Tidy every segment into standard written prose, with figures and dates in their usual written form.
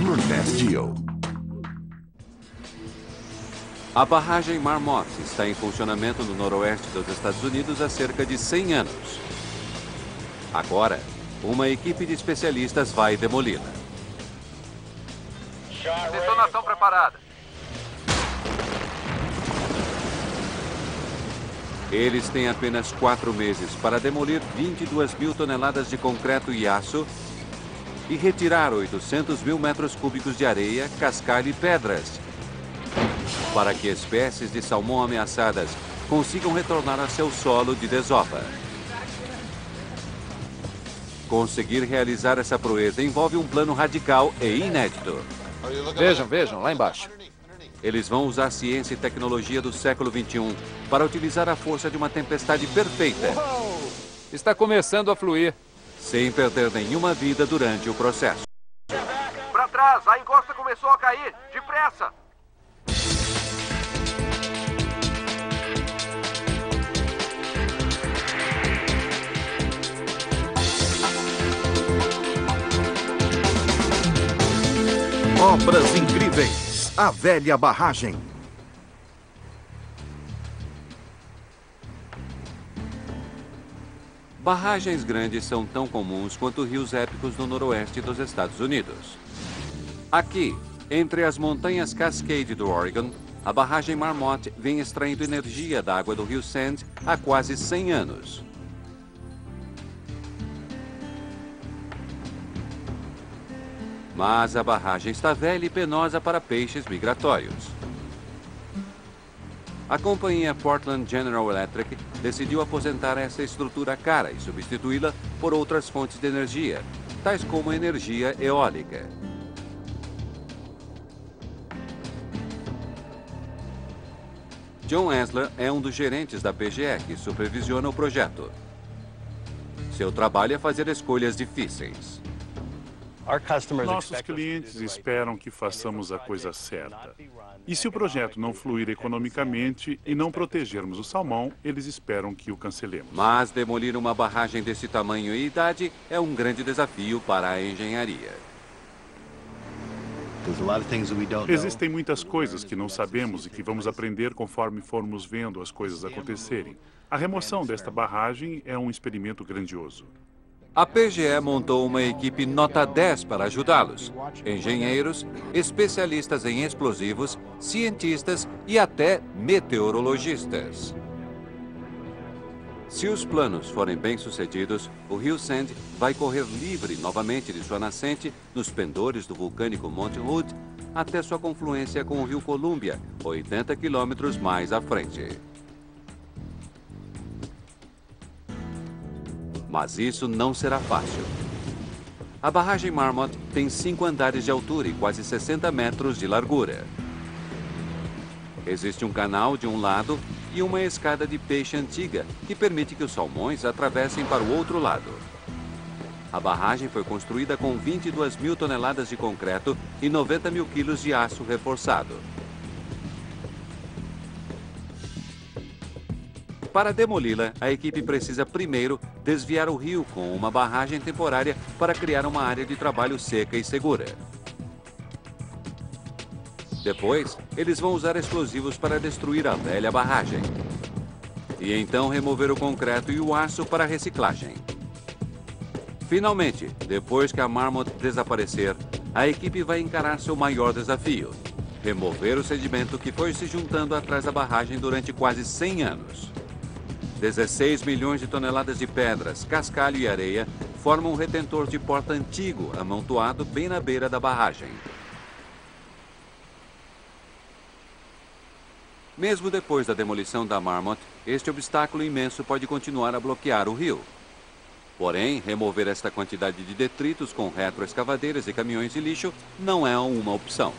Nordeste Geo. A barragem Marmot está em funcionamento no noroeste dos Estados Unidos há cerca de 100 anos. Agora, uma equipe de especialistas vai demoli-la. Detonação preparada. Eles têm apenas 4 meses para demolir 22 mil toneladas de concreto e aço e retirar 800 mil metros cúbicos de areia, cascalho e pedras, para que espécies de salmão ameaçadas consigam retornar a seu solo de desova. Conseguir realizar essa proeza envolve um plano radical e inédito. Vejam, lá embaixo. Eles vão usar ciência e tecnologia do século XXI para utilizar a força de uma tempestade perfeita, Está começando a fluir. sem perder nenhuma vida durante o processo. Para trás, a encosta começou a cair. Depressa! Obras incríveis. A velha barragem. Barragens grandes são tão comuns quanto rios épicos no noroeste dos Estados Unidos. Aqui, entre as montanhas Cascade do Oregon, a barragem Marmot vem extraindo energia da água do rio Sand há quase 100 anos. Mas a barragem está velha e penosa para peixes migratórios. A companhia Portland General Electric decidiu aposentar essa estrutura cara e substituí-la por outras fontes de energia, tais como a energia eólica. John Esler é um dos gerentes da PGE que supervisiona o projeto. Seu trabalho é fazer escolhas difíceis. Nossos clientes esperam que façamos a coisa certa. E se o projeto não fluir economicamente e não protegermos o salmão, eles esperam que o cancelemos. Mas demolir uma barragem desse tamanho e idade é um grande desafio para a engenharia. Existem muitas coisas que não sabemos e que vamos aprender conforme formos vendo as coisas acontecerem. A remoção desta barragem é um experimento grandioso. A PGE montou uma equipe nota 10 para ajudá-los. Engenheiros, especialistas em explosivos, cientistas e até meteorologistas. Se os planos forem bem-sucedidos, o rio Sand vai correr livre novamente de sua nascente nos pendores do vulcânico Monte Hood até sua confluência com o rio Columbia, 80 quilômetros mais à frente. Mas isso não será fácil. A barragem Marmot tem 5 andares de altura e quase 60 metros de largura. Existe um canal de um lado e uma escada de peixe antiga que permite que os salmões atravessem para o outro lado. A barragem foi construída com 22 mil toneladas de concreto e 90 mil quilos de aço reforçado. Para demoli-la, a equipe precisa primeiro desviar o rio com uma barragem temporária para criar uma área de trabalho seca e segura. Depois, eles vão usar explosivos para destruir a velha barragem. E então remover o concreto e o aço para reciclagem. Finalmente, depois que a Marmot desaparecer, a equipe vai encarar seu maior desafio: remover o sedimento que foi se juntando atrás da barragem durante quase 100 anos. 16 milhões de toneladas de pedras, cascalho e areia formam um retentor de porta antigo amontoado bem na beira da barragem. Mesmo depois da demolição da Marmot, este obstáculo imenso pode continuar a bloquear o rio. Porém, remover esta quantidade de detritos com retroescavadeiras e caminhões de lixo não é uma opção.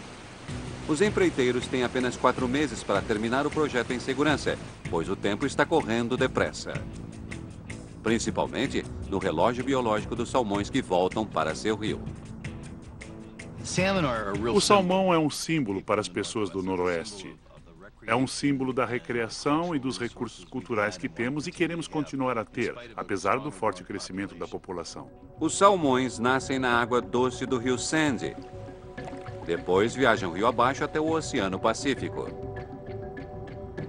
Os empreiteiros têm apenas 4 meses para terminar o projeto em segurança, pois o tempo está correndo depressa. Principalmente no relógio biológico dos salmões que voltam para seu rio. O salmão é um símbolo para as pessoas do Noroeste. É um símbolo da recreação e dos recursos culturais que temos e queremos continuar a ter, apesar do forte crescimento da população. Os salmões nascem na água doce do rio Sandy. Depois viajam rio abaixo até o Oceano Pacífico.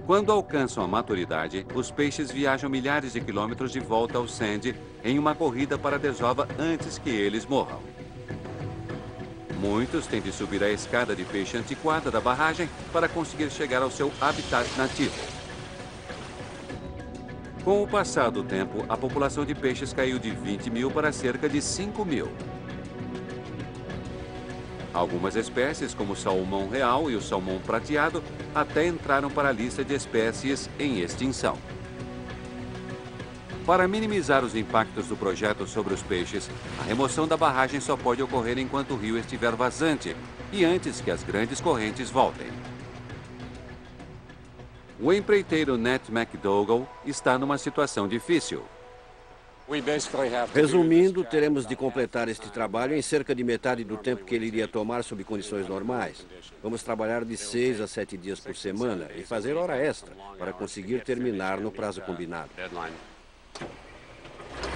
Quando alcançam a maturidade, os peixes viajam milhares de quilômetros de volta ao Sandy em uma corrida para a desova antes que eles morram. Muitos têm de subir a escada de peixe antiquada da barragem para conseguir chegar ao seu habitat nativo. Com o passar do tempo, a população de peixes caiu de 20 mil para cerca de 5 mil. Algumas espécies, como o salmão real e o salmão prateado, até entraram para a lista de espécies em extinção. Para minimizar os impactos do projeto sobre os peixes, a remoção da barragem só pode ocorrer enquanto o rio estiver vazante e antes que as grandes correntes voltem. O empreiteiro Nat McDougall está numa situação difícil. Resumindo, teremos de completar este trabalho em cerca de metade do tempo que ele iria tomar sob condições normais. Vamos trabalhar de 6 a 7 dias por semana e fazer hora extra para conseguir terminar no prazo combinado.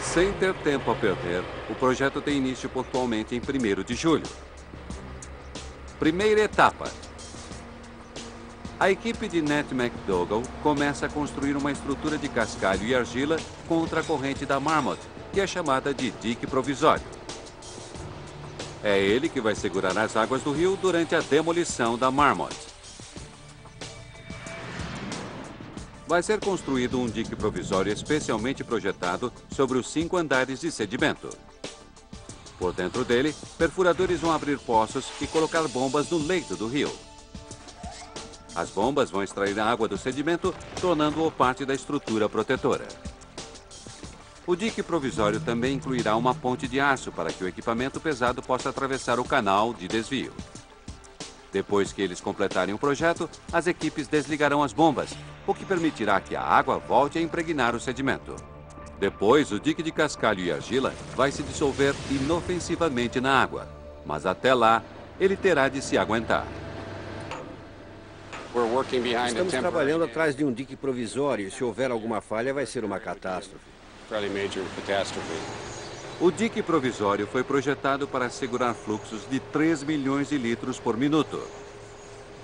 Sem ter tempo a perder, o projeto tem início pontualmente em 1º de julho. Primeira etapa. A equipe de Nat McDougall começa a construir uma estrutura de cascalho e argila contra a corrente da Marmot, que é chamada de dique provisório. É ele que vai segurar as águas do rio durante a demolição da Marmot. Vai ser construído um dique provisório especialmente projetado sobre os 5 andares de sedimento. Por dentro dele, perfuradores vão abrir poços e colocar bombas no leito do rio. As bombas vão extrair a água do sedimento, tornando-o parte da estrutura protetora. O dique provisório também incluirá uma ponte de aço para que o equipamento pesado possa atravessar o canal de desvio. Depois que eles completarem o projeto, as equipes desligarão as bombas, o que permitirá que a água volte a impregnar o sedimento. Depois, o dique de cascalho e argila vai se dissolver inofensivamente na água, mas até lá, ele terá de se aguentar. Estamos trabalhando atrás de um dique provisório e se houver alguma falha vai ser uma catástrofe. O dique provisório foi projetado para segurar fluxos de 3 milhões de litros por minuto.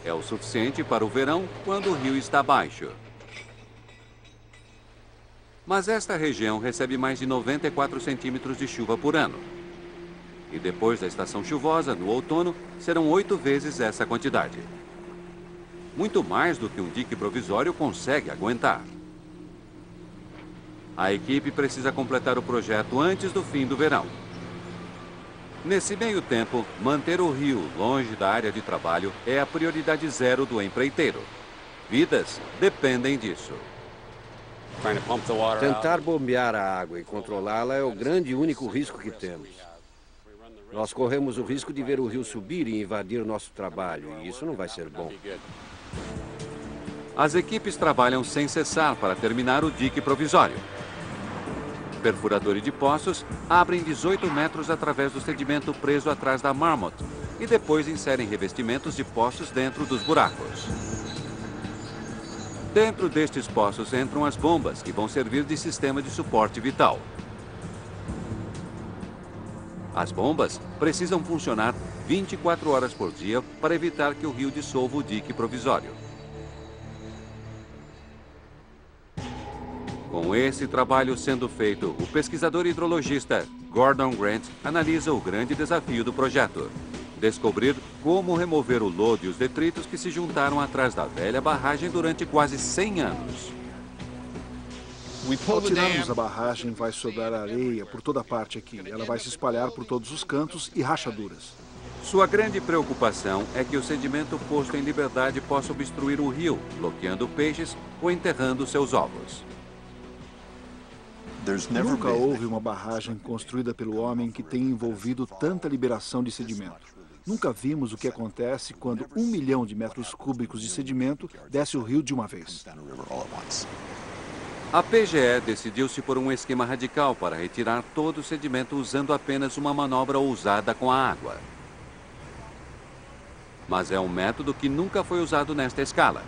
É o suficiente para o verão quando o rio está baixo. Mas esta região recebe mais de 94 centímetros de chuva por ano. E depois da estação chuvosa, no outono, serão 8 vezes essa quantidade. Muito mais do que um dique provisório consegue aguentar. A equipe precisa completar o projeto antes do fim do verão. Nesse meio tempo, manter o rio longe da área de trabalho é a prioridade 0 do empreiteiro. Vidas dependem disso. Tentar bombear a água e controlá-la é o grande e único risco que temos. Nós corremos o risco de ver o rio subir e invadir nosso trabalho, e isso não vai ser bom. As equipes trabalham sem cessar para terminar o dique provisório. Perfuradores de poços abrem 18 metros através do sedimento preso atrás da Marmot e depois inserem revestimentos de poços dentro dos buracos. Dentro destes poços entram as bombas, que vão servir de sistema de suporte vital. As bombas precisam funcionar 24 horas por dia para evitar que o rio dissolva o dique provisório. Com esse trabalho sendo feito, o pesquisador hidrologista Gordon Grant analisa o grande desafio do projeto: descobrir como remover o lodo e os detritos que se juntaram atrás da velha barragem durante quase 100 anos. Ao tirarmos a barragem, vai sobrar areia por toda parte aqui. Ela vai se espalhar por todos os cantos e rachaduras. Sua grande preocupação é que o sedimento posto em liberdade possa obstruir o rio, bloqueando peixes ou enterrando seus ovos. Nunca houve uma barragem construída pelo homem que tenha envolvido tanta liberação de sedimento. Nunca vimos o que acontece quando 1 milhão de metros cúbicos de sedimento desce o rio de uma vez. A PGE decidiu-se por um esquema radical para retirar todo o sedimento usando apenas uma manobra ousada com a água. Mas é um método que nunca foi usado nesta escala.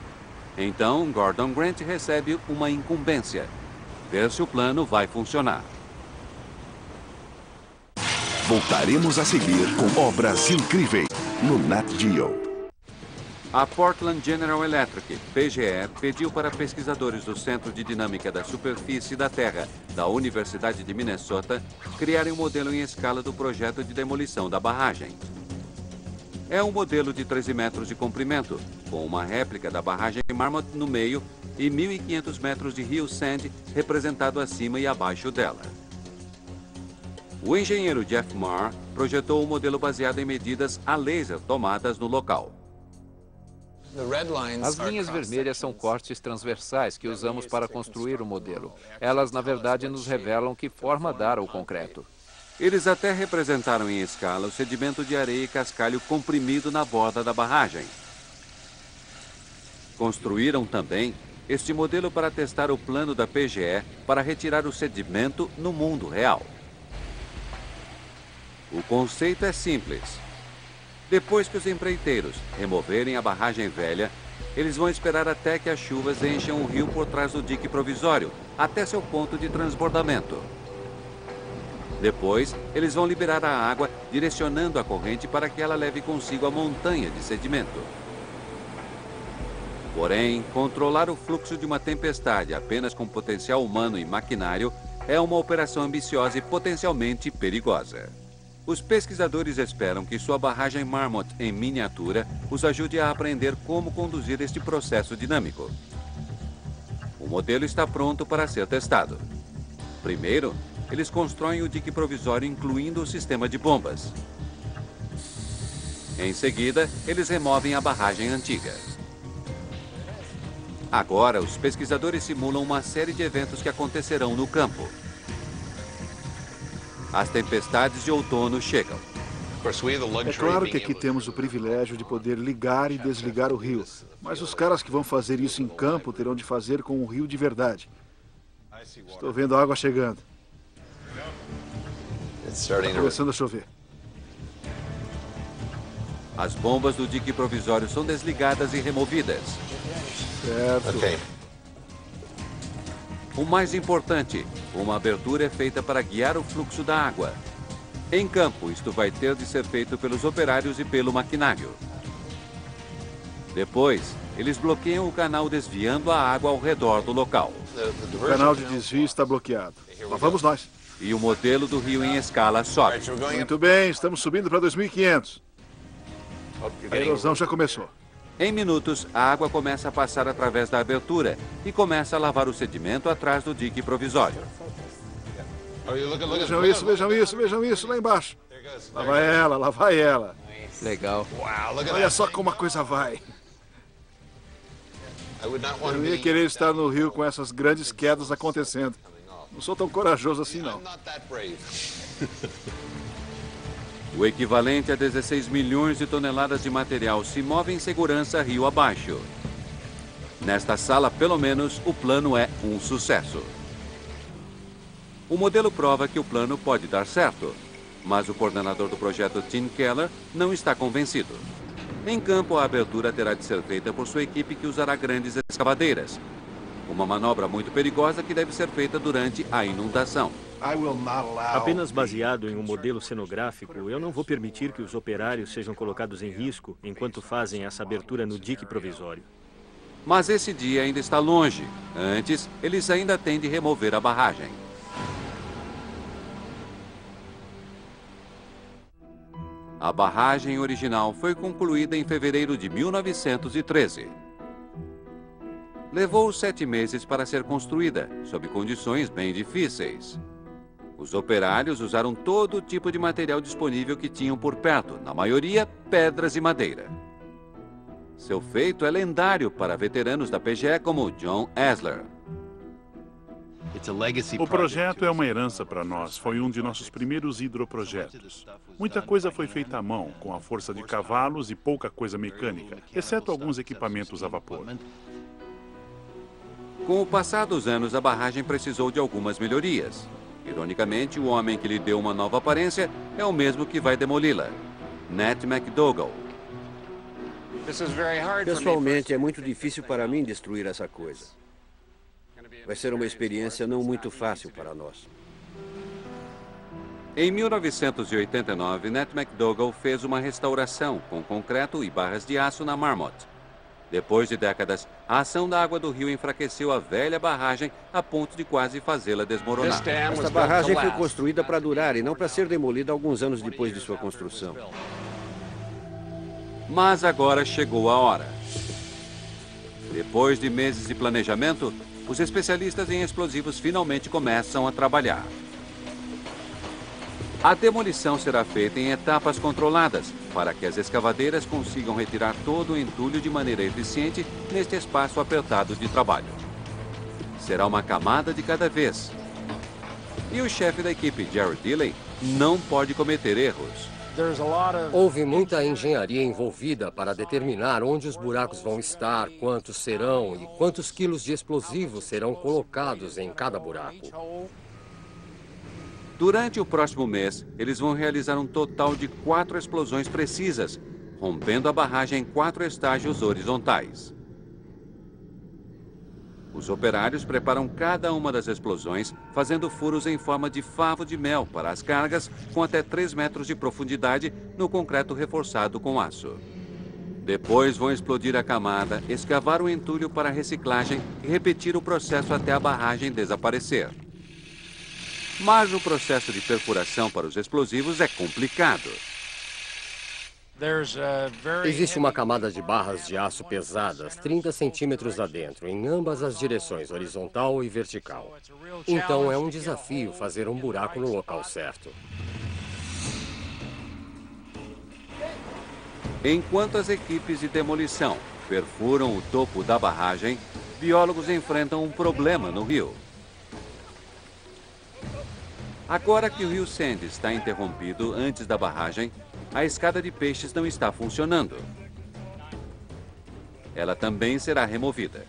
Então, Gordon Grant recebe uma incumbência: ver se o plano vai funcionar. Voltaremos a seguir com Obras Incríveis. no Nat Geo. A Portland General Electric, PGE, pediu para pesquisadores do Centro de Dinâmica da Superfície da Terra, da Universidade de Minnesota, criarem um modelo em escala do projeto de demolição da barragem. É um modelo de 13 metros de comprimento, com uma réplica da barragem Marmot no meio e 1.500 metros de rio Sand representado acima e abaixo dela. O engenheiro Jeff Marr projetou um modelo baseado em medidas a laser tomadas no local. As linhas vermelhas são cortes transversais que usamos para construir o modelo. Elas, na verdade, nos revelam que forma dar ao concreto. Eles até representaram em escala o sedimento de areia e cascalho comprimido na borda da barragem. Construíram também este modelo para testar o plano da PGE para retirar o sedimento no mundo real. O conceito é simples. Depois que os empreiteiros removerem a barragem velha, eles vão esperar até que as chuvas encham o rio por trás do dique provisório, até seu ponto de transbordamento. Depois, eles vão liberar a água, direcionando a corrente para que ela leve consigo a montanha de sedimento. Porém, controlar o fluxo de uma tempestade apenas com potencial humano e maquinário é uma operação ambiciosa e potencialmente perigosa. Os pesquisadores esperam que sua barragem Marmot em miniatura os ajude a aprender como conduzir este processo dinâmico. O modelo está pronto para ser testado. Primeiro, eles constroem o dique provisório incluindo o sistema de bombas. Em seguida, eles removem a barragem antiga. Agora, os pesquisadores simulam uma série de eventos que acontecerão no campo. As tempestades de outono chegam. É claro que aqui temos o privilégio de poder ligar e desligar o rio, mas os caras que vão fazer isso em campo terão de fazer com o rio de verdade. Estou vendo a água chegando. Está começando a chover. As bombas do dique provisório são desligadas e removidas. Certo. O mais importante, uma abertura é feita para guiar o fluxo da água. Em campo, isto vai ter de ser feito pelos operários e pelo maquinário. Depois, eles bloqueiam o canal desviando a água ao redor do local. O canal de desvio está bloqueado. Lá vamos nós. E o modelo do rio em escala sobe. Muito bem, estamos subindo para 2.500. A erosão já começou. Em minutos, a água começa a passar através da abertura e começa a lavar o sedimento atrás do dique provisório. Vejam isso lá embaixo. Lá vai ela. Legal. Olha só como a coisa vai. Eu não ia querer estar no rio com essas grandes quedas acontecendo. Não sou tão corajoso assim, não. O equivalente a 16 milhões de toneladas de material se move em segurança rio abaixo. Nesta sala, pelo menos, o plano é um sucesso. O modelo prova que o plano pode dar certo, mas o coordenador do projeto, Tim Keller, não está convencido. Em campo, a abertura terá de ser feita por sua equipe que usará grandes escavadeiras. Uma manobra muito perigosa que deve ser feita durante a inundação. Apenas baseado em um modelo cenográfico, eu não vou permitir que os operários sejam colocados em risco enquanto fazem essa abertura no dique provisório. Mas esse dia ainda está longe. Antes, eles ainda têm de remover a barragem. A barragem original foi concluída em fevereiro de 1913. Levou 7 meses para ser construída, sob condições bem difíceis. Os operários usaram todo tipo de material disponível que tinham por perto, na maioria pedras e madeira. Seu feito é lendário para veteranos da PGE como John Esler. O projeto é uma herança para nós. Foi um de nossos primeiros hidroprojetos. Muita coisa foi feita à mão, com a força de cavalos e pouca coisa mecânica, exceto alguns equipamentos a vapor. Com o passar dos anos, a barragem precisou de algumas melhorias. Ironicamente, o homem que lhe deu uma nova aparência é o mesmo que vai demoli-la, Nat McDougall. Pessoalmente, é muito difícil para mim destruir essa coisa. Vai ser uma experiência não muito fácil para nós. Em 1989, Nat McDougall fez uma restauração com concreto e barras de aço na Marmot. Depois de décadas, a ação da água do rio enfraqueceu a velha barragem a ponto de quase fazê-la desmoronar. Esta barragem foi construída para durar e não para ser demolida alguns anos depois de sua construção. Mas agora chegou a hora. Depois de meses de planejamento, os especialistas em explosivos finalmente começam a trabalhar. A demolição será feita em etapas controladas, para que as escavadeiras consigam retirar todo o entulho de maneira eficiente neste espaço apertado de trabalho. Será uma camada de cada vez. E o chefe da equipe, Jerry Dilley, não pode cometer erros. Houve muita engenharia envolvida para determinar onde os buracos vão estar, quantos serão e quantos quilos de explosivos serão colocados em cada buraco. Durante o próximo mês, eles vão realizar um total de 4 explosões precisas, rompendo a barragem em 4 estágios horizontais. Os operários preparam cada uma das explosões, fazendo furos em forma de favo de mel para as cargas com até 3 metros de profundidade no concreto reforçado com aço. Depois vão explodir a camada, escavar o entulho para reciclagem e repetir o processo até a barragem desaparecer. Mas o processo de perfuração para os explosivos é complicado. Existe uma camada de barras de aço pesadas, 30 centímetros adentro, em ambas as direções, horizontal e vertical. Então é um desafio fazer um buraco no local certo. Enquanto as equipes de demolição perfuram o topo da barragem, biólogos enfrentam um problema no rio. Agora que o rio Sandy está interrompido antes da barragem, a escada de peixes não está funcionando. Ela também será removida.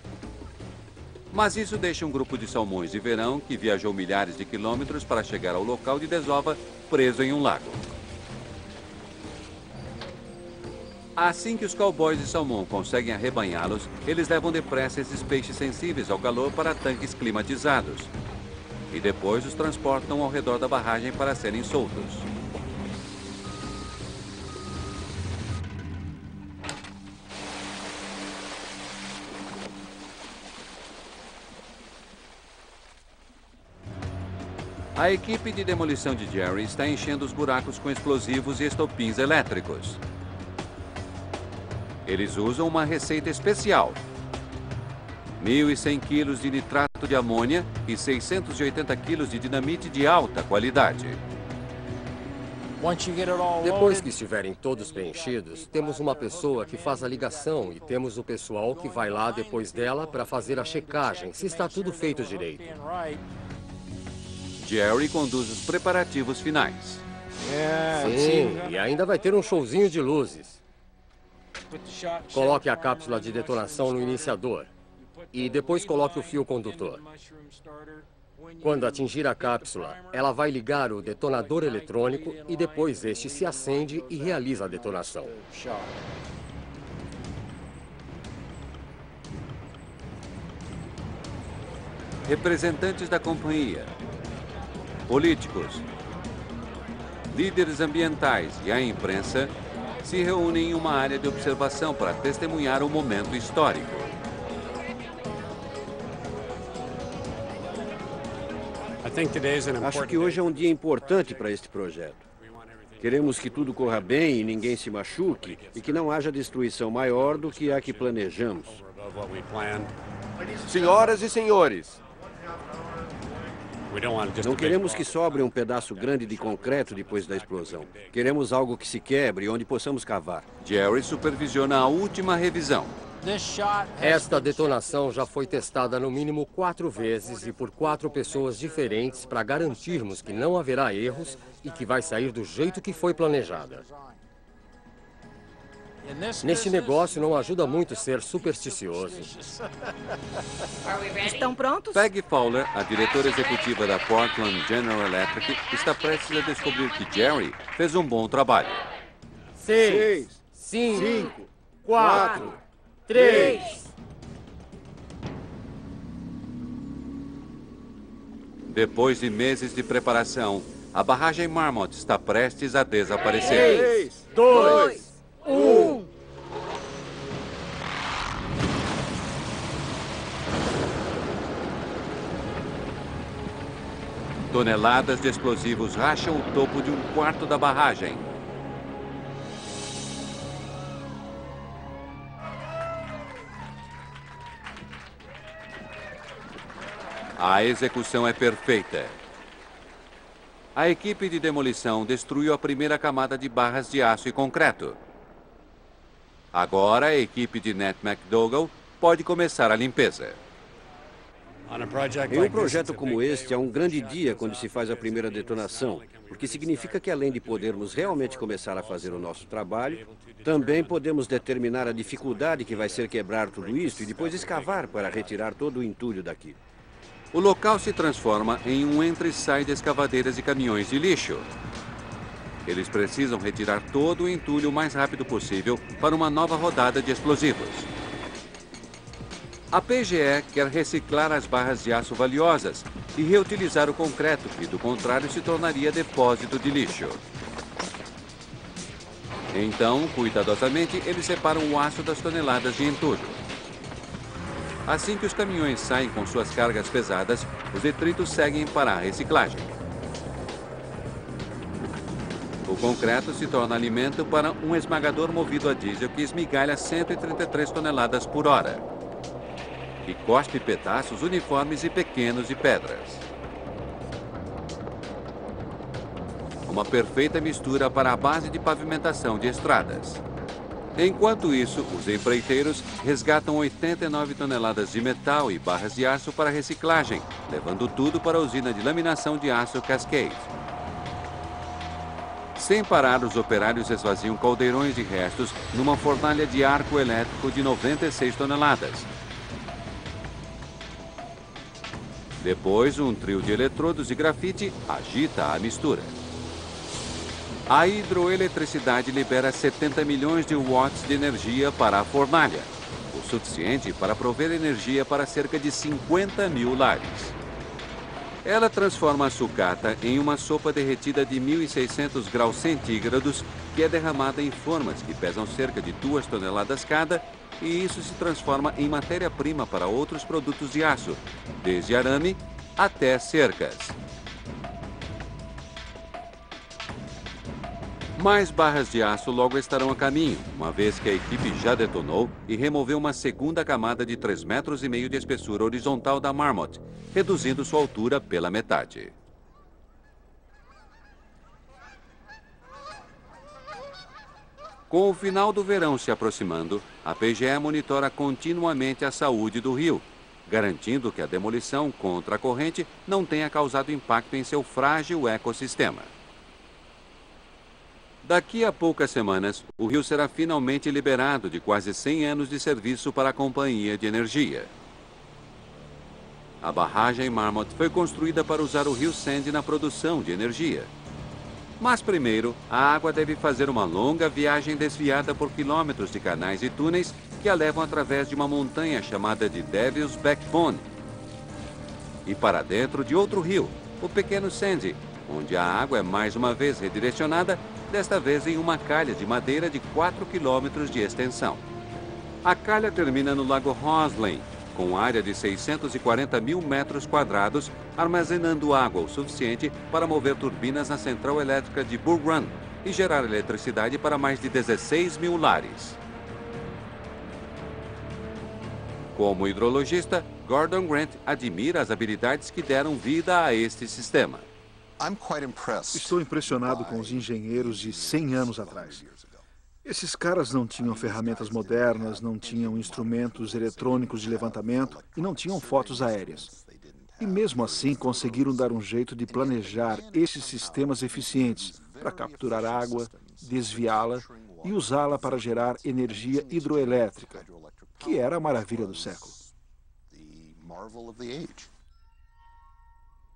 Mas isso deixa um grupo de salmões de verão que viajou milhares de quilômetros para chegar ao local de desova preso em um lago. Assim que os cowboys de salmão conseguem arrebanhá-los, eles levam depressa esses peixes sensíveis ao calor para tanques climatizados. E depois os transportam ao redor da barragem para serem soltos. A equipe de demolição de Jerry está enchendo os buracos com explosivos e estopins elétricos. Eles usam uma receita especial. 1.100 quilos de nitrato de amônia e 680 quilos de dinamite de alta qualidade. Depois que estiverem todos preenchidos, temos uma pessoa que faz a ligação e temos o pessoal que vai lá depois dela para fazer a checagem, se está tudo feito direito. Jerry conduz os preparativos finais. Sim, e ainda vai ter um showzinho de luzes. Coloque a cápsula de detonação no iniciador. E depois coloque o fio condutor. Quando atingir a cápsula, ela vai ligar o detonador eletrônico e depois este se acende e realiza a detonação. Representantes da companhia, políticos, líderes ambientais e a imprensa se reúnem em uma área de observação para testemunhar o momento histórico. Acho que hoje é um dia importante para este projeto. Queremos que tudo corra bem e ninguém se machuque e que não haja destruição maior do que a que planejamos. Senhoras e senhores, não queremos que sobre um pedaço grande de concreto depois da explosão. Queremos algo que se quebre, onde possamos cavar. Jerry supervisiona a última revisão. Esta detonação já foi testada no mínimo 4 vezes e por 4 pessoas diferentes para garantirmos que não haverá erros e que vai sair do jeito que foi planejada. Neste negócio não ajuda muito ser supersticioso. Estão prontos? Peggy Fowler, a diretora executiva da Portland General Electric, está prestes a descobrir que Jerry fez um bom trabalho. 6, 5, 4, 3... Depois de meses de preparação, A barragem Marmot está prestes a desaparecer. 3, 2, 1... Toneladas de explosivos racham o topo de um quarto da barragem. A execução é perfeita. A equipe de demolição destruiu a primeira camada de barras de aço e concreto. Agora a equipe de Nat McDougall pode começar a limpeza. Em um projeto como este, é um grande dia quando se faz a primeira detonação, porque significa que além de podermos realmente começar a fazer o nosso trabalho, também podemos determinar a dificuldade que vai ser quebrar tudo isso e depois escavar para retirar todo o entulho daqui. O local se transforma em um entra e sai de escavadeiras e caminhões de lixo. Eles precisam retirar todo o entulho o mais rápido possível para uma nova rodada de explosivos. A PGE quer reciclar as barras de aço valiosas e reutilizar o concreto, que do contrário se tornaria depósito de lixo. Então, cuidadosamente, eles separam o aço das toneladas de entulho. Assim que os caminhões saem com suas cargas pesadas, os detritos seguem para a reciclagem. O concreto se torna alimento para um esmagador movido a diesel que esmigalha 133 toneladas por hora. E cospe pedaços uniformes e pequenos de pedras. Uma perfeita mistura para a base de pavimentação de estradas. Enquanto isso, os empreiteiros resgatam 89 toneladas de metal e barras de aço para reciclagem, levando tudo para a usina de laminação de aço Cascade. Sem parar, os operários esvaziam caldeirões de restos numa fornalha de arco elétrico de 96 toneladas. Depois, um trio de eletrodos e grafite agita a mistura. A hidroeletricidade libera 70 milhões de watts de energia para a fornalha, o suficiente para prover energia para cerca de 50 mil lares. Ela transforma a sucata em uma sopa derretida de 1.600 graus centígrados, que é derramada em formas que pesam cerca de 2 toneladas cada, e isso se transforma em matéria-prima para outros produtos de aço, desde arame até cercas. Mais barras de aço logo estarão a caminho, uma vez que a equipe já detonou e removeu uma segunda camada de 3,5 metros de espessura horizontal da Marmot, reduzindo sua altura pela metade. Com o final do verão se aproximando, a PGE monitora continuamente a saúde do rio, garantindo que a demolição contra a corrente não tenha causado impacto em seu frágil ecossistema. Daqui a poucas semanas, o rio será finalmente liberado de quase 100 anos de serviço para a companhia de energia. A barragem Marmot foi construída para usar o rio Sandy na produção de energia. Mas primeiro, a água deve fazer uma longa viagem desviada por quilômetros de canais e túneis que a levam através de uma montanha chamada de Devil's Backbone e para dentro de outro rio, o Pequeno Sandy, onde a água é mais uma vez redirecionada, desta vez em uma calha de madeira de 4 quilômetros de extensão. A calha termina no Lago Roslin, com área de 640 mil metros quadrados, armazenando água o suficiente para mover turbinas na central elétrica de Bull Run e gerar eletricidade para mais de 16 mil lares. Como hidrologista, Gordon Grant admira as habilidades que deram vida a este sistema. Estou impressionado com os engenheiros de 100 anos atrás. Esses caras não tinham ferramentas modernas, não tinham instrumentos eletrônicos de levantamento e não tinham fotos aéreas. E mesmo assim conseguiram dar um jeito de planejar esses sistemas eficientes para capturar água, desviá-la e usá-la para gerar energia hidroelétrica, que era a maravilha do século.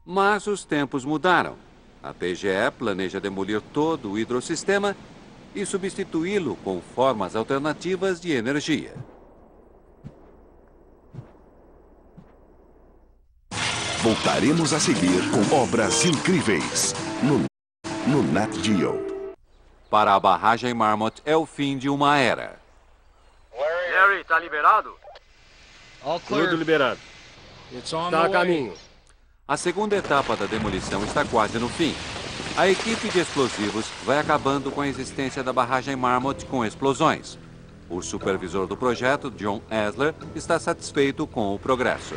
Mas os tempos mudaram. A PGE planeja demolir todo o hidrossistema e substituí-lo com formas alternativas de energia. Voltaremos a seguir com Obras Incríveis. No Nat Geo. Para a barragem Marmot é o fim de uma era. Larry, tá liberado? Tudo liberado. Está a caminho. A segunda etapa da demolição está quase no fim. A equipe de explosivos vai acabando com a existência da barragem Marmot com explosões. O supervisor do projeto, John Esler, está satisfeito com o progresso.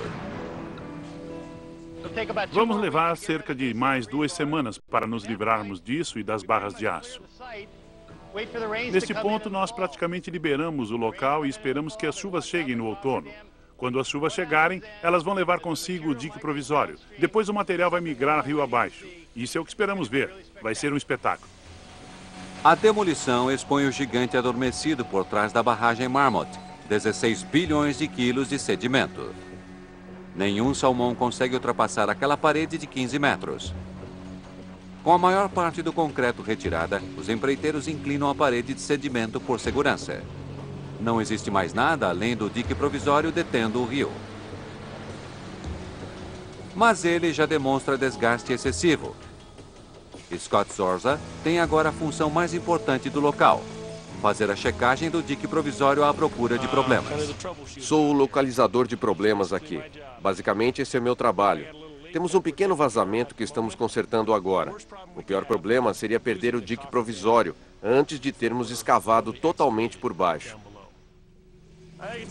Vamos levar cerca de mais 2 semanas para nos livrarmos disso e das barras de aço. Neste ponto, nós praticamente liberamos o local e esperamos que as chuvas cheguem no outono. Quando as chuvas chegarem, elas vão levar consigo o dique provisório. Depois o material vai migrar rio abaixo. Isso é o que esperamos ver. Vai ser um espetáculo. A demolição expõe o gigante adormecido por trás da barragem Marmot, 16 bilhões de quilos de sedimento. Nenhum salmão consegue ultrapassar aquela parede de 15 metros. Com a maior parte do concreto retirada, os empreiteiros inclinam a parede de sedimento por segurança. Não existe mais nada além do dique provisório detendo o rio. Mas ele já demonstra desgaste excessivo. Scott Zorza tem agora a função mais importante do local: fazer a checagem do dique provisório à procura de problemas. Sou o localizador de problemas aqui. Basicamente, esse é meu trabalho. Temos um pequeno vazamento que estamos consertando agora. O pior problema seria perder o dique provisório antes de termos escavado totalmente por baixo.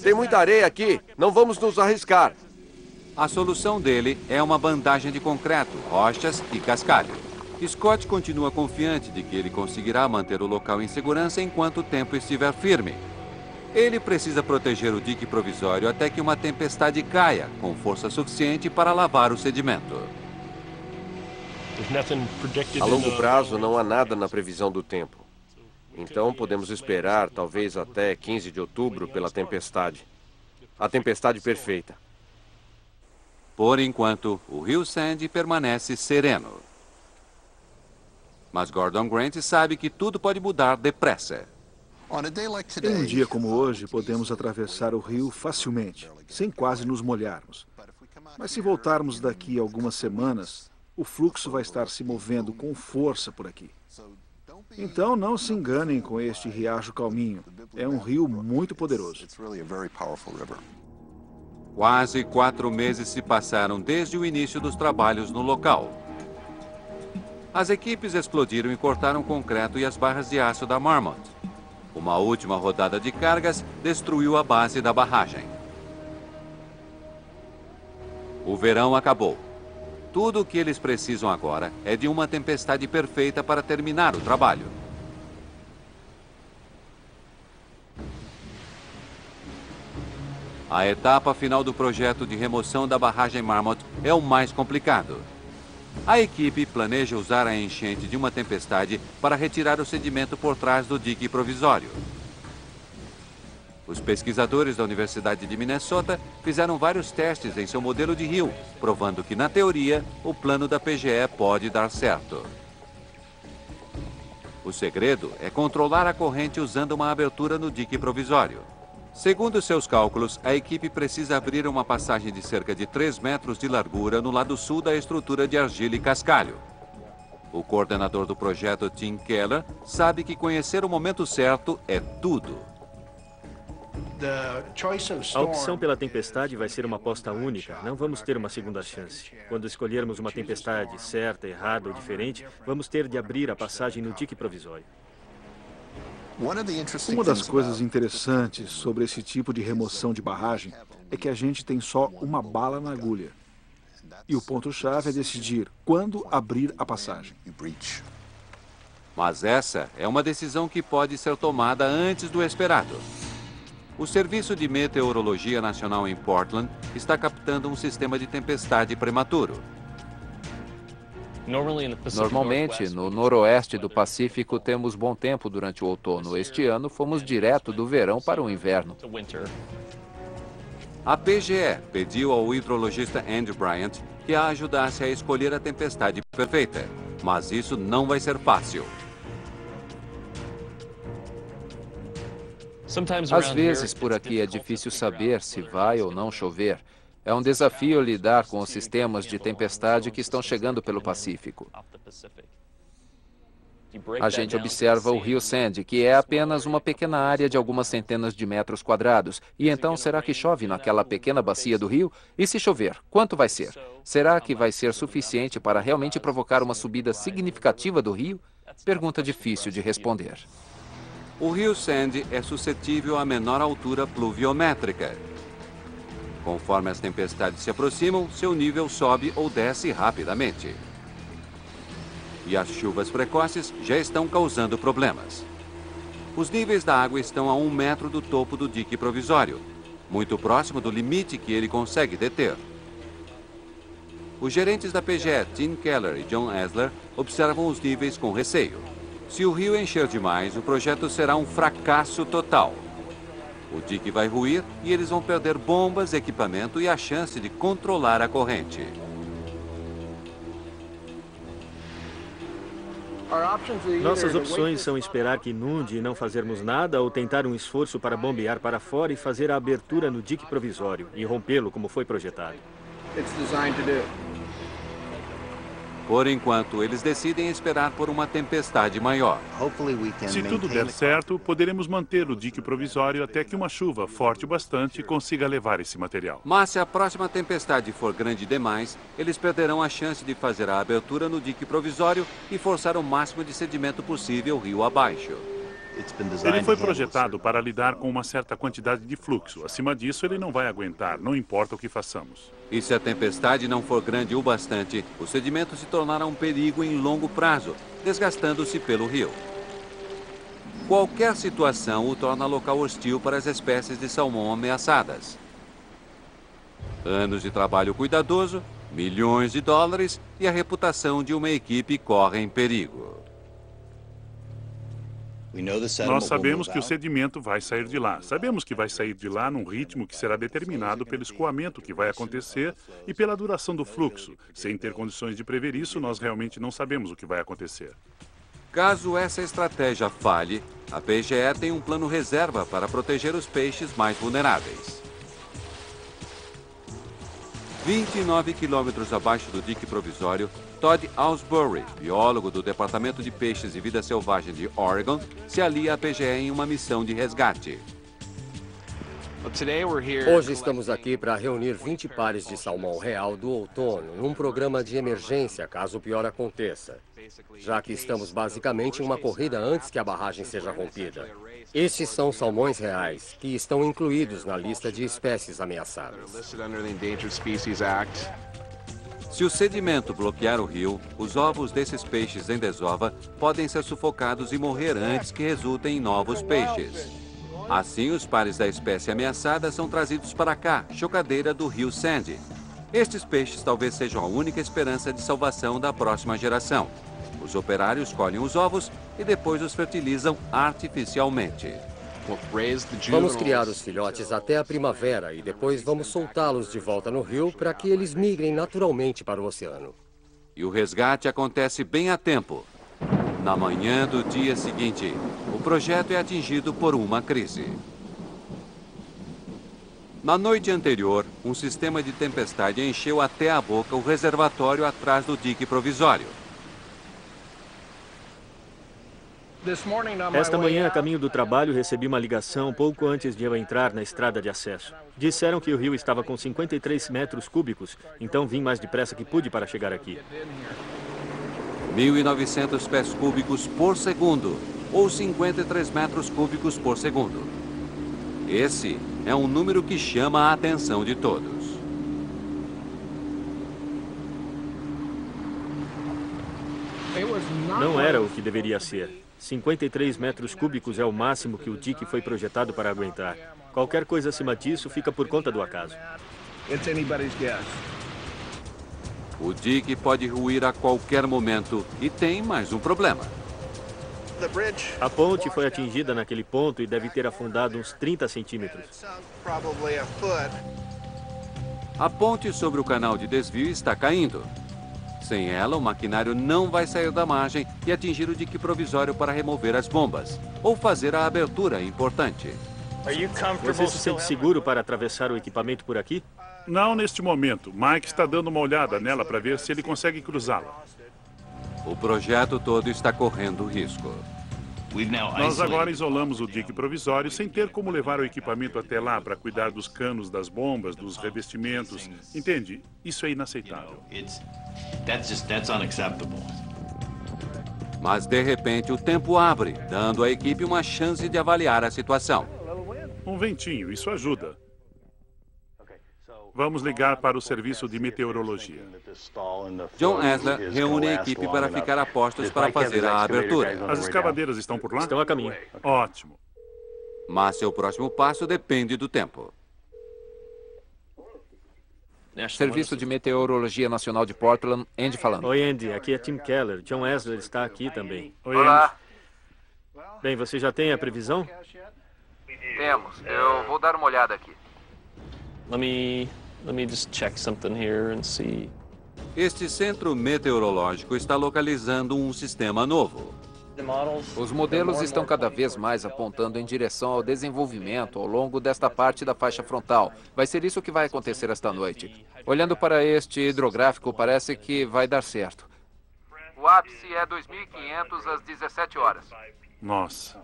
Tem muita areia aqui, não vamos nos arriscar. A solução dele é uma bandagem de concreto, rochas e cascalho. Scott continua confiante de que ele conseguirá manter o local em segurança enquanto o tempo estiver firme. Ele precisa proteger o dique provisório até que uma tempestade caia, com força suficiente para lavar o sedimento. A longo prazo, não há nada na previsão do tempo. Então, podemos esperar, talvez até 15 de outubro, pela tempestade. A tempestade perfeita. Por enquanto, o rio Sandy permanece sereno. Mas Gordon Grant sabe que tudo pode mudar depressa. Em um dia como hoje, podemos atravessar o rio facilmente, sem quase nos molharmos. Mas se voltarmos daqui a algumas semanas, o fluxo vai estar se movendo com força por aqui. Então, não se enganem com este riacho calminho. É um rio muito poderoso. Quase 4 meses se passaram desde o início dos trabalhos no local. As equipes explodiram e cortaram o concreto e as barras de aço da Marmot. Uma última rodada de cargas destruiu a base da barragem. O verão acabou. Tudo o que eles precisam agora é de uma tempestade perfeita para terminar o trabalho. A etapa final do projeto de remoção da barragem Marmot é o mais complicado. A equipe planeja usar a enchente de uma tempestade para retirar o sedimento por trás do dique provisório. Os pesquisadores da Universidade de Minnesota fizeram vários testes em seu modelo de rio, provando que, na teoria, o plano da PGE pode dar certo. O segredo é controlar a corrente usando uma abertura no dique provisório. Segundo seus cálculos, a equipe precisa abrir uma passagem de cerca de 3 metros de largura no lado sul da estrutura de argila e cascalho. O coordenador do projeto, Tim Keller, sabe que conhecer o momento certo é tudo. A opção pela tempestade vai ser uma aposta única. Não vamos ter uma segunda chance. Quando escolhermos uma tempestade certa, errada ou diferente, vamos ter de abrir a passagem no dique provisório. Uma das coisas interessantes sobre esse tipo de remoção de barragem é que a gente tem só uma bala na agulha. E o ponto-chave é decidir quando abrir a passagem. Mas essa é uma decisão que pode ser tomada antes do esperado. O Serviço de Meteorologia Nacional em Portland está captando um sistema de tempestade prematuro. Normalmente, no noroeste do Pacífico, temos bom tempo durante o outono. Este ano, fomos direto do verão para o inverno. A PGE pediu ao hidrologista Andrew Bryant que a ajudasse a escolher a tempestade perfeita. Mas isso não vai ser fácil. Às vezes, por aqui é difícil saber se vai ou não chover. É um desafio lidar com os sistemas de tempestade que estão chegando pelo Pacífico. A gente observa o rio Sandy, que é apenas uma pequena área de algumas centenas de metros quadrados. E então, será que chove naquela pequena bacia do rio? E se chover, quanto vai ser? Será que vai ser suficiente para realmente provocar uma subida significativa do rio? Pergunta difícil de responder. O rio Sandy é suscetível a menor altura pluviométrica. Conforme as tempestades se aproximam, seu nível sobe ou desce rapidamente. E as chuvas precoces já estão causando problemas. Os níveis da água estão a 1 metro do topo do dique provisório, muito próximo do limite que ele consegue deter. Os gerentes da PGE, Tim Keller e John Esler, observam os níveis com receio. Se o rio encher demais, o projeto será um fracasso total. O dique vai ruir e eles vão perder bombas, equipamento e a chance de controlar a corrente. Nossas opções são esperar que inunde e não fazermos nada ou tentar um esforço para bombear para fora e fazer a abertura no dique provisório e rompê-lo como foi projetado. Por enquanto, eles decidem esperar por uma tempestade maior. Se tudo der certo, poderemos manter o dique provisório até que uma chuva forte o bastante consiga levar esse material. Mas se a próxima tempestade for grande demais, eles perderão a chance de fazer a abertura no dique provisório e forçar o máximo de sedimento possível rio abaixo. Ele foi projetado para lidar com uma certa quantidade de fluxo. Acima disso, ele não vai aguentar, não importa o que façamos. E se a tempestade não for grande o bastante, o sedimento se tornará um perigo em longo prazo, desgastando-se pelo rio. Qualquer situação o torna local hostil para as espécies de salmão ameaçadas. Anos de trabalho cuidadoso, milhões de dólares e a reputação de uma equipe correm perigo. Nós sabemos que o sedimento vai sair de lá. Sabemos que vai sair de lá num ritmo que será determinado pelo escoamento que vai acontecer e pela duração do fluxo. Sem ter condições de prever isso, nós realmente não sabemos o que vai acontecer. Caso essa estratégia falhe, a PGE tem um plano reserva para proteger os peixes mais vulneráveis. 29 quilômetros abaixo do dique provisório, Todd Ausbury, biólogo do Departamento de Peixes e Vida Selvagem de Oregon, se alia à PGE em uma missão de resgate. Hoje estamos aqui para reunir 20 pares de salmão real do outono num programa de emergência caso o pior aconteça, já que estamos basicamente em uma corrida antes que a barragem seja rompida. Estes são salmões reais, que estão incluídos na lista de espécies ameaçadas. Se o sedimento bloquear o rio, os ovos desses peixes em desova podem ser sufocados e morrer antes que resultem em novos peixes. Assim, os pares da espécie ameaçada são trazidos para cá, chocadeira do rio Sandy. Estes peixes talvez sejam a única esperança de salvação da próxima geração. Os operários colhem os ovos e depois os fertilizam artificialmente. Vamos criar os filhotes até a primavera e depois vamos soltá-los de volta no rio para que eles migrem naturalmente para o oceano. E o resgate acontece bem a tempo. Na manhã do dia seguinte, o projeto é atingido por uma crise. Na noite anterior, um sistema de tempestade encheu até a boca o reservatório atrás do dique provisório. Esta manhã, a caminho do trabalho, recebi uma ligação pouco antes de eu entrar na estrada de acesso. Disseram que o rio estava com 53 metros cúbicos, então vim mais depressa que pude para chegar aqui. 1.900 pés cúbicos por segundo, ou 53 metros cúbicos por segundo. Esse é um número que chama a atenção de todos. Não era o que deveria ser. 53 metros cúbicos é o máximo que o dique foi projetado para aguentar. Qualquer coisa acima disso fica por conta do acaso. O dique pode ruir a qualquer momento e tem mais um problema. A ponte foi atingida naquele ponto e deve ter afundado uns 30 centímetros. A ponte sobre o canal de desvio está caindo. Sem ela, o maquinário não vai sair da margem e atingir o dique provisório para remover as bombas, ou fazer a abertura importante. Você se sente seguro para atravessar o equipamento por aqui? Não neste momento. Mike está dando uma olhada nela para ver se ele consegue cruzá-la. O projeto todo está correndo risco. Nós agora isolamos o dique provisório sem ter como levar o equipamento até lá para cuidar dos canos, das bombas, dos revestimentos. Entende? Isso é inaceitável. Mas, de repente, o tempo abre, dando à equipe uma chance de avaliar a situação. Um ventinho, isso ajuda. Vamos ligar para o serviço de meteorologia. John Esler reúne a equipe para ficar a postos para fazer a abertura. As escavadeiras estão por lá? Estão a caminho. Ótimo. Mas seu próximo passo depende do tempo. Serviço de Meteorologia Nacional de Portland, Andy falando. Oi, Andy. Aqui é Tim Keller. John Esler está aqui também. Oi, Olá. Bem, você já tem a previsão? Temos. Eu vou dar uma olhada aqui. Let me just check something here and see. Este centro meteorológico está localizando um sistema novo. Os modelos estão cada vez mais apontando em direção ao desenvolvimento ao longo desta parte da faixa frontal. Vai ser isso que vai acontecer esta noite. Olhando para este hidrográfico, parece que vai dar certo. O ápice é 2.500 às 17 horas. Nossa.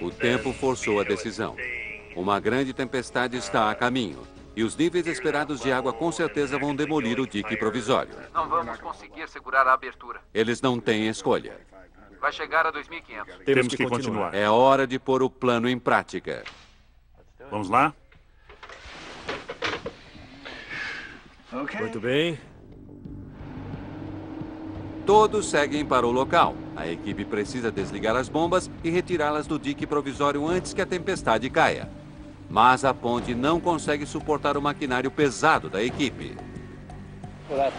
O tempo forçou a decisão. Uma grande tempestade está a caminho. E os níveis esperados de água com certeza vão demolir o dique provisório. Não vamos conseguir segurar a abertura. Eles não têm escolha. Vai chegar a 2.500. Temos que continuar. É hora de pôr o plano em prática. Vamos lá? Muito bem. Todos seguem para o local. A equipe precisa desligar as bombas e retirá-las do dique provisório antes que a tempestade caia. Mas a ponte não consegue suportar o maquinário pesado da equipe.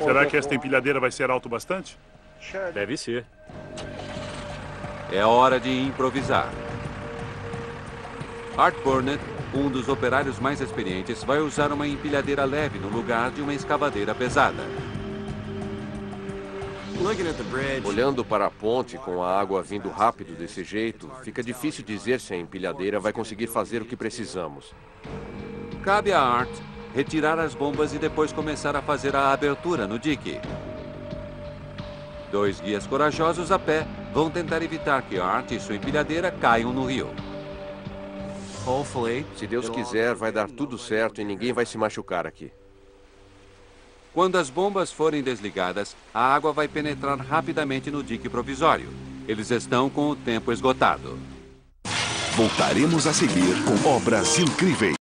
Será que esta empilhadeira vai ser alto bastante? Deve ser. É hora de improvisar. Art Burnett, um dos operários mais experientes, vai usar uma empilhadeira leve no lugar de uma escavadeira pesada. Olhando para a ponte com a água vindo rápido desse jeito, fica difícil dizer se a empilhadeira vai conseguir fazer o que precisamos. Cabe a Art retirar as bombas e depois começar a fazer a abertura no dique. Dois guias corajosos a pé vão tentar evitar que Art e sua empilhadeira caiam no rio. Se Deus quiser, vai dar tudo certo e ninguém vai se machucar aqui. Quando as bombas forem desligadas, a água vai penetrar rapidamente no dique provisório. Eles estão com o tempo esgotado. Voltaremos a seguir com obras incríveis.